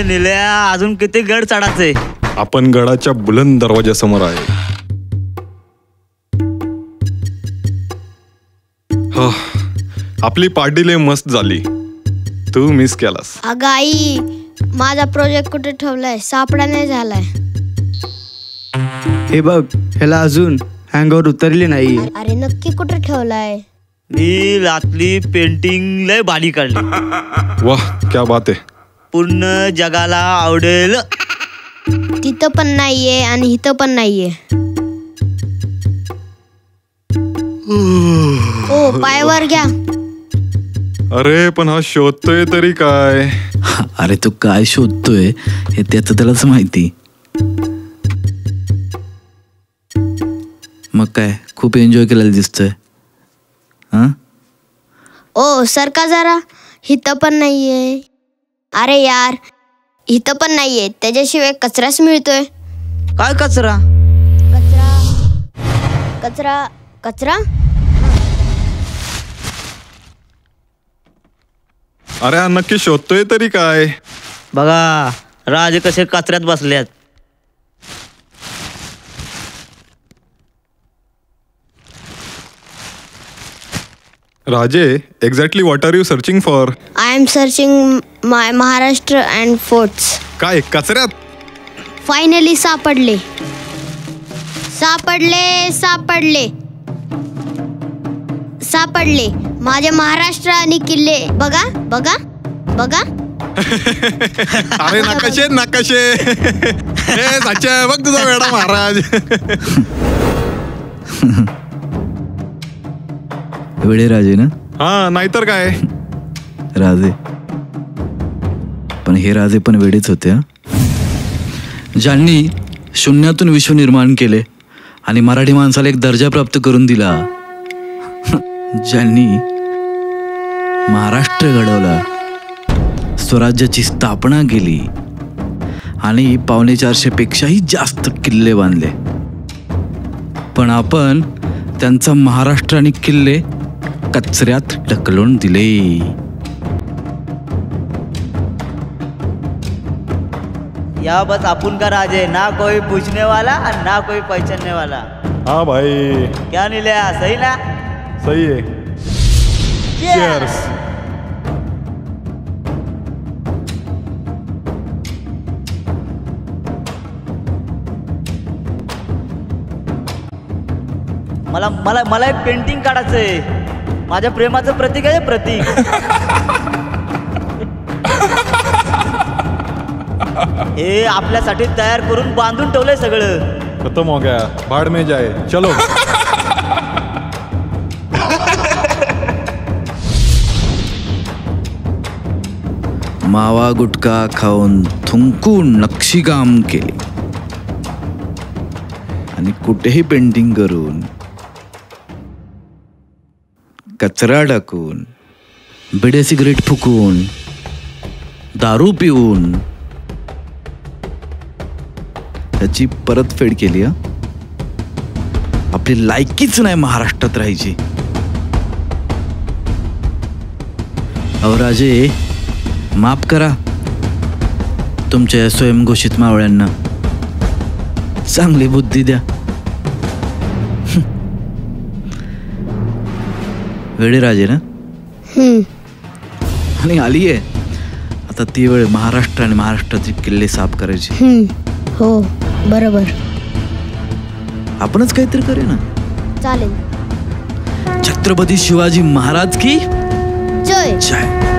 अरे निल्या, अजून किती गड चढायचे? आपण गडाच्या बुलंद दरवाजासमोर आहे. आपली पार्टी लय मस्त झाली. तू मिस केलास. अगं आई, माझा प्रोजेक्ट कुठे ठेवलाय? सापडा नाही झालाय. हे बघ, ह्याला अजून हँगवर उतरली नाही. अरे नक्की कुठे ठेवलाय? मी रातली पेंटिंग लय भारी काढली. वाह, क्या बात आहे. पूर्ण जगाला आवडेल. तिथं पण नाहीये आणि इथं पण नाहीये. ओ, पायावर घ्या. अरे पण हा शोधतोय तरी काय? अरे तू काय शोधतोय हे त्याचं त्यालाच माहिती. मग काय खूप एन्जॉय केलेलं दिसतंय. ओ सरका जरा, इथं पण नाहीये. अरे यार, इथं पण नाहीये. त्याच्याशिवाय कचराच मिळतोय. काय कचरा? कचरा कचरा कचरा. अरे हा नक्की शोधतोय तरी काय? बघा राजे कसे कचऱ्यात बसल्यात. राजे, exactly what are you searching for? I am searching my Maharashtra and forts. काय कचऱ्यात? फायनली सापडले सापडले सापडले सापडले माझे महाराष्ट्र आणि किल्ले. बघा बघा बघा. अरे नकाशे नकाशे. साच्या बघ तुझा वेडा महाराज. वेडे राजे ना? हा, नाहीतर काय. राजे पण हे राजे पण वेडेच होते. ज्यांनी शून्यातून विश्व निर्माण केले आणि मराठी माणसाला एक दर्जा प्राप्त करून दिला. ज्यांनी महाराष्ट्र घडवला, स्वराज्याची स्थापना केली आणि 450 पेक्षाही जास्त किल्ले बांधले. पण आपण त्यांचा महाराष्ट्र आणि किल्ले कचऱ्यात ढकलून दिले. या बस आपण का राजे, ना कोई पूछने वाला ना कोई पहचानने वाला. हाँ भाई, क्या निल्या, सही ना? सही है. Cheers. मला मला मला एक पेंटिंग काढायचंय. माझ्या प्रेमाचं प्रतीक आहे. प्रतीक. हे आपल्यासाठी तयार करून बांधून ठेवलंय सगळं. खत्म हो गया, भाड़ में जाए. चलो. मावा गुटखा खाऊन थुंकून नक्षीकाम केले आणि कुठेही पेंटिंग करून, कचरा टाकून, बिडे सिगरेट फुकून, दारू पिऊन त्याची परतफेड केली. आपली लायकीच नाही महाराष्ट्रात राहायची. अहो राजे, माफ करा तुमच्या स्वयंघोषित मावळ्यांना. चांगली बुद्धी द्या. वेळे राजे ना? आणि आली आहे आता ती वेळ महाराष्ट्र आणि महाराष्ट्राचे किल्ले साफ करायचे. हो बरोबर. आपणच काहीतरी करूया ना. चालेल. छत्रपती शिवाजी महाराज की जय. जय.